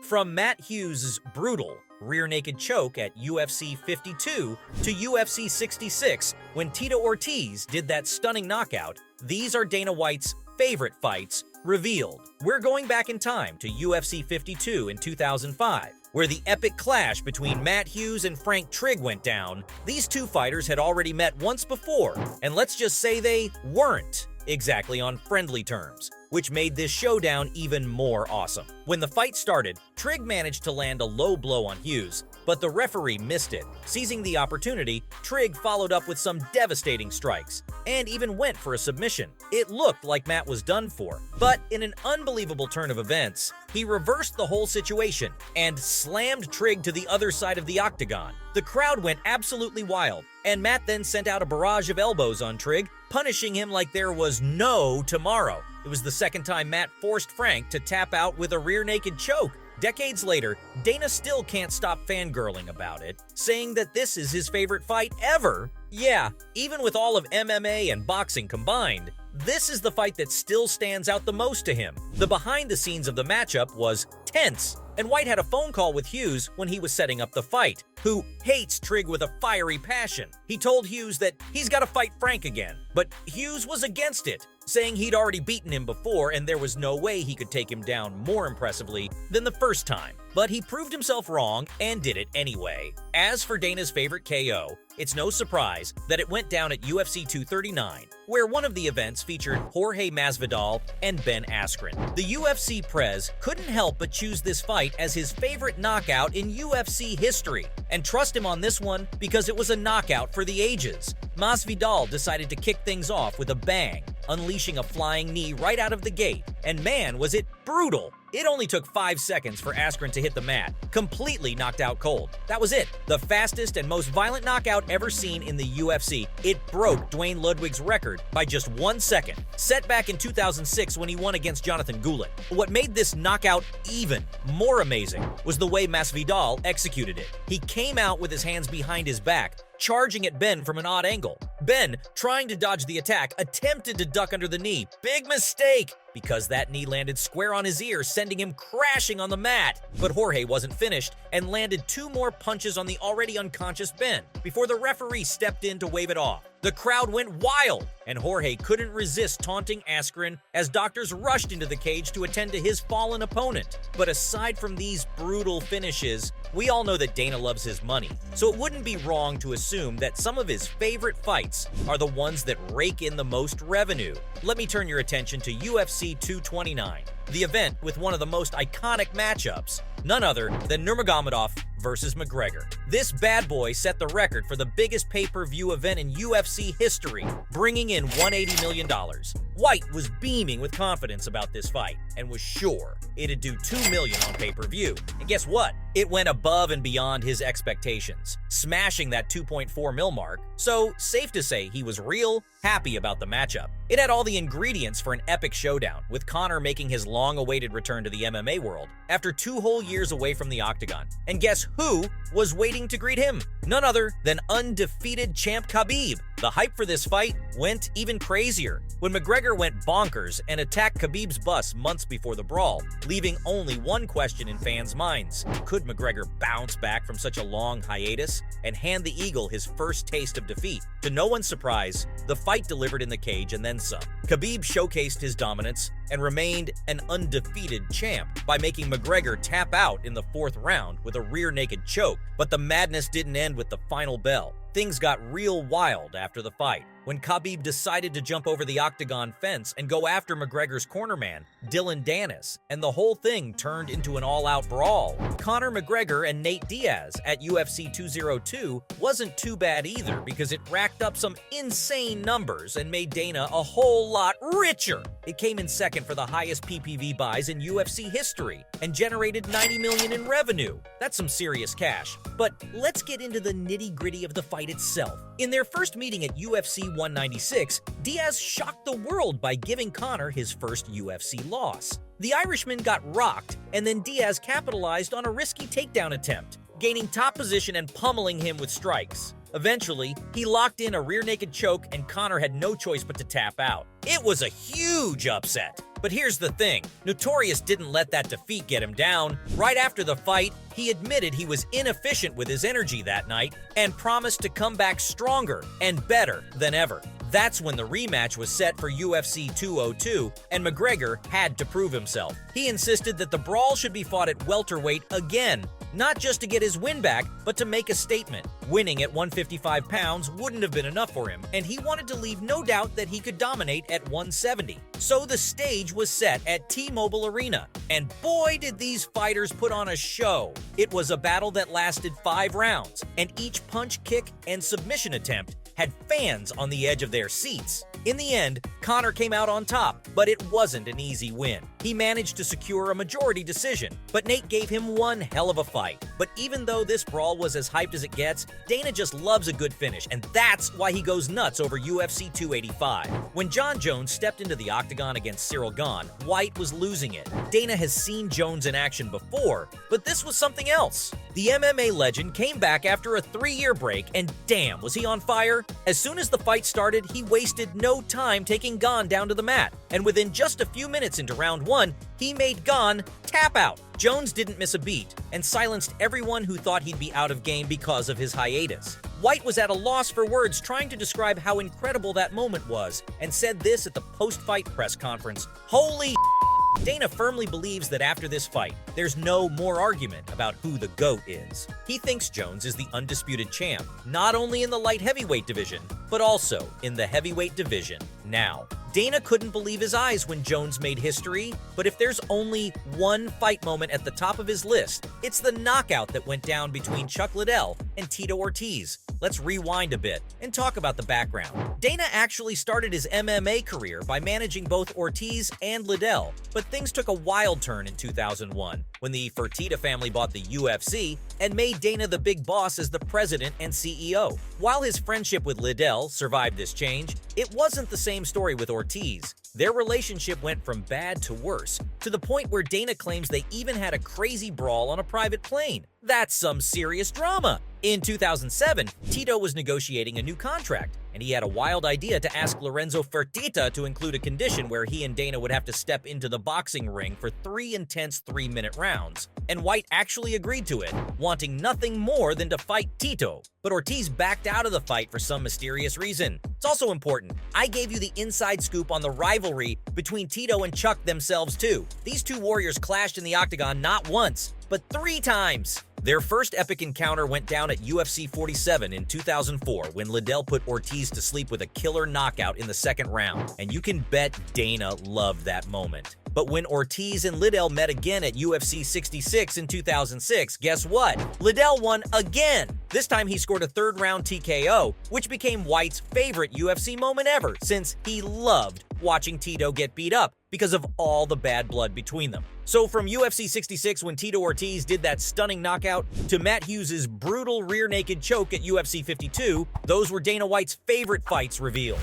From Matt Hughes' brutal rear naked choke at UFC 52 to UFC 66 when Tito Ortiz did that stunning knockout, these are Dana White's favorite fights revealed. We're going back in time to UFC 52 in 2005, where the epic clash between Matt Hughes and Frank Trigg went down. These two fighters had already met once before, and let's just say they weren't exactly on friendly terms, which made this showdown even more awesome. When the fight started, Trigg managed to land a low blow on Hughes, but the referee missed it. Seizing the opportunity, Trigg followed up with some devastating strikes, and even went for a submission. It looked like Matt was done for, but in an unbelievable turn of events, he reversed the whole situation and slammed Trigg to the other side of the octagon. The crowd went absolutely wild, and Matt then sent out a barrage of elbows on Trigg, punishing him like there was no tomorrow. It was the second time Matt forced Frank to tap out with a rear naked choke. Decades later, Dana still can't stop fangirling about it, saying that this is his favorite fight ever. Yeah, even with all of MMA and boxing combined, this is the fight that still stands out the most to him. The behind the scenes of the matchup was tense, and White had a phone call with Hughes when he was setting up the fight, who hates Trigg with a fiery passion. He told Hughes that he's got to fight Frank again, but Hughes was against it, saying he'd already beaten him before and there was no way he could take him down more impressively than the first time. But he proved himself wrong and did it anyway. As for Dana's favorite KO, it's no surprise that it went down at UFC 239, where one of the events featured Jorge Masvidal and Ben Askren. The UFC Prez couldn't help but choose this fight as his favorite knockout in UFC history, and trust him on this one because it was a knockout for the ages. Masvidal decided to kick things off with a bang, unleashing a flying knee right out of the gate, and man was it brutal. It only took 5 seconds for Askren to hit the mat, completely knocked out cold. That was it, the fastest and most violent knockout ever seen in the UFC. It broke Duane Ludwig's record by just 1 second, set back in 2006 when he won against Jonathan Goulet. What made this knockout even more amazing was the way Masvidal executed it. He came out with his hands behind his back, charging at Ben from an odd angle. Ben, trying to dodge the attack, attempted to duck under the knee. Big mistake, because that knee landed square on his ear, sending him crashing on the mat. But Jorge wasn't finished and landed 2 more punches on the already unconscious Ben before the referee stepped in to wave it off. The crowd went wild, and Jorge couldn't resist taunting Askren as doctors rushed into the cage to attend to his fallen opponent. But aside from these brutal finishes, we all know that Dana loves his money, so it wouldn't be wrong to assume that some of his favorite fights are the ones that rake in the most revenue. Let me turn your attention to UFC 229, the event with one of the most iconic matchups, none other than Nurmagomedov versus McGregor. This bad boy set the record for the biggest pay-per-view event in UFC history, bringing in $180 million. White was beaming with confidence about this fight and was sure it'd do $2 million on pay-per-view. And guess what? It went above and beyond his expectations, smashing that 2.4 mil mark, so safe to say he was real happy about the matchup. It had all the ingredients for an epic showdown, with Conor making his long-awaited return to the MMA world after 2 whole years away from the octagon. And guess who was waiting to greet him? None other than undefeated champ Khabib. The hype for this fight went even crazier when McGregor went bonkers and attacked Khabib's bus months before the brawl, leaving only one question in fans' minds. Could McGregor bounce back from such a long hiatus and hand the Eagle his first taste of defeat? To no one's surprise, the fight delivered in the cage and then some. Khabib showcased his dominance and remained an undefeated champ by making McGregor tap out in the 4th round with a rear naked choke. But the madness didn't end with the final bell. Things got real wild after the fight, when Khabib decided to jump over the octagon fence and go after McGregor's cornerman, Dillon Danis, and the whole thing turned into an all-out brawl. Conor McGregor and Nate Diaz at UFC 202 wasn't too bad either, because it racked up some insane numbers and made Dana a whole lot richer. It came in second for the highest PPV buys in UFC history and generated $90 million in revenue. That's some serious cash. But let's get into the nitty-gritty of the fight itself. In their first meeting at UFC 196, Diaz shocked the world by giving Conor his first UFC loss. The Irishman got rocked, and then Diaz capitalized on a risky takedown attempt, gaining top position and pummeling him with strikes. Eventually, he locked in a rear naked choke and Conor had no choice but to tap out. It was a huge upset. But here's the thing, Notorious didn't let that defeat get him down. Right after the fight, he admitted he was inefficient with his energy that night and promised to come back stronger and better than ever. That's when the rematch was set for UFC 202, and McGregor had to prove himself. He insisted that the brawl should be fought at welterweight again, not just to get his win back, but to make a statement. Winning at 155 pounds wouldn't have been enough for him, and he wanted to leave no doubt that he could dominate at 170. So the stage was set at T-Mobile Arena, and boy did these fighters put on a show. It was a battle that lasted 5 rounds, and each punch, kick, and submission attempt had fans on the edge of their seats. In the end, Conor came out on top, but it wasn't an easy win. He managed to secure a majority decision, but Nate gave him one hell of a fight. But even though this brawl was as hyped as it gets, Dana just loves a good finish, and that's why he goes nuts over UFC 285. When Jon Jones stepped into the octagon against Cyril Gane, White was losing it. Dana has seen Jones in action before, but this was something else. The MMA legend came back after a 3-year break, and damn, was he on fire? As soon as the fight started, he wasted no time taking Gane down to the mat, and within just a few minutes into round 1, he made Gane tap out. Jones didn't miss a beat and silenced everyone who thought he'd be out of game because of his hiatus. White was at a loss for words trying to describe how incredible that moment was, and said this at the post-fight press conference: "Holy Dana firmly believes that after this fight, there's no more argument about who the GOAT is. He thinks Jones is the undisputed champ, not only in the light heavyweight division, but also in the heavyweight division now." Dana couldn't believe his eyes when Jones made history, but if there's only one fight moment at the top of his list, it's the knockout that went down between Chuck Liddell and Tito Ortiz. Let's rewind a bit and talk about the background. Dana actually started his MMA career by managing both Ortiz and Liddell, but things took a wild turn in 2001 when the Fertitta family bought the UFC and made Dana the big boss as the president and CEO. While his friendship with Liddell survived this change, it wasn't the same story with Ortiz. Their relationship went from bad to worse, to the point where Dana claims they even had a crazy brawl on a private plane. That's some serious drama. In 2007, Tito was negotiating a new contract, and he had a wild idea to ask Lorenzo Fertitta to include a condition where he and Dana would have to step into the boxing ring for 3 intense 3-minute rounds. And White actually agreed to it, wanting nothing more than to fight Tito. But Ortiz backed out of the fight for some mysterious reason. It's also important, I gave you the inside scoop on the rivalry between Tito and Chuck themselves too. These two warriors clashed in the octagon not once, but 3 times. Their first epic encounter went down at UFC 47 in 2004 when Liddell put Ortiz to sleep with a killer knockout in the 2nd round, and you can bet Dana loved that moment. But when Ortiz and Liddell met again at UFC 66 in 2006, guess what? Liddell won again! This time he scored a 3rd-round TKO, which became White's favorite UFC moment ever, since he loved watching Tito get beat up because of all the bad blood between them. So from UFC 66 when Tito Ortiz did that stunning knockout to Matt Hughes' brutal rear naked choke at UFC 52, those were Dana White's favorite fights revealed.